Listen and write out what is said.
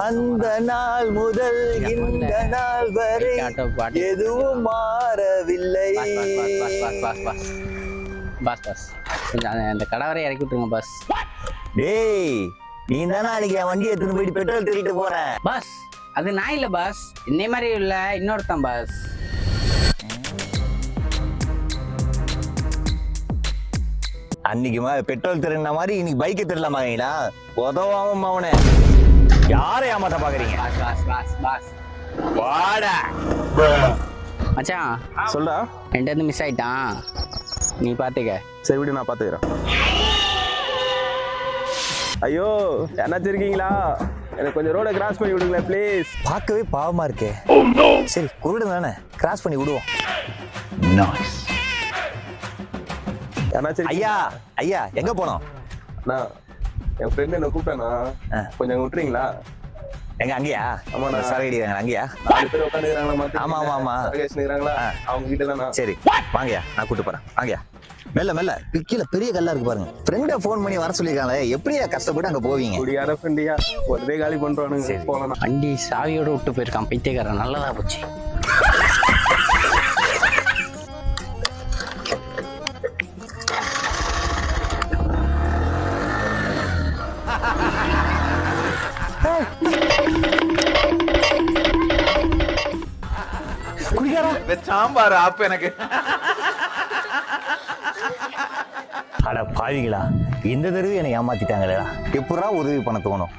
அந்த நாள் முதல் இந்த நாள் வரை எதுவும் மாறவில்லை. பாஸ் பாஸ் கொஞ்சம் அந்த கடவரை இறக்கி விட்டுருங்க பாஸ். டேய், நீ தானே அன்னைக்கு என் வண்டி எடுத்துன்னு போயிட்டு பெட்ரோல் திருட்டு போறேன். பாஸ் அது நான் இல்லை பாஸ், இன்னை மாதிரி இல்லை இன்னொருத்தன் பாஸ். அன்னைக்கு பெட்ரோல் திருடின மாதிரி இன்னைக்கு பைக்கை திருடலாமாங்களா? உதவாம அவனை யாரை ஏமாத்த பாக்குறீங்க? பாஸ் பாஸ் பாஸ் பாஸ் வாடா மச்சான். சொல்டா. என்கிட்ட இருந்து மிஸ் ஆயிட்டான், நீ பாத்துக்க. சரி விடு, நான் பாத்துக்கிறேன். ஐயோ, என்னாச்சு இருக்கீங்களா? எனக்கு கொஞ்சம் ரோட கிராஸ் பண்ணி விடுங்களேன் ப்ளீஸ். பார்க்கவே பாவமா இருக்கே. சரி குருடு தானே, கிராஸ் பண்ணி விடுவோம். என்னாச்சு? ஐயா ஐயா எங்க போனோம்? நான் என் ஃப்ரெண்ட் என்ன கூப்பிட்டானா, கொஞ்சம் விட்டுறீங்களா? எங்க அங்கேயா? ஆமா, நான் சரகடி அங்கேயா? 4 பேர் உட்காந்துக்கிறாங்களா? ஆமா ஆமா ஆமா சரகேஷ்ங்கிறாங்களா? அவங்க கிட்ட தானா? சரி வாங்கயா, நான் கூட்டு போறேன். வாங்கயா, மெல்ல மெல்ல. கீழே பெரிய கல்லா இருக்கு பாருங்க. ஃப்ரெண்ட ஃபோன் பண்ணி வர சொல்லிருக்காங்களே, எப்படியா கஷ்டப்பட்டு அங்க போவீங்க? குடியார ஃப்ரெண்டியா, ஒரே காலி பண்றானுங்க. போலாம். வண்டி சாவியோட விட்டு போயிருக்கான் பைத்தியக்காரன், நல்லதா போச்சு. சாம்பார் ஆப் எனக்கு. அட பாவிங்களா, இந்த தடவை என்னை ஏமாத்திட்டாங்களே. எப்படா உதவி பண்ண தோணும்?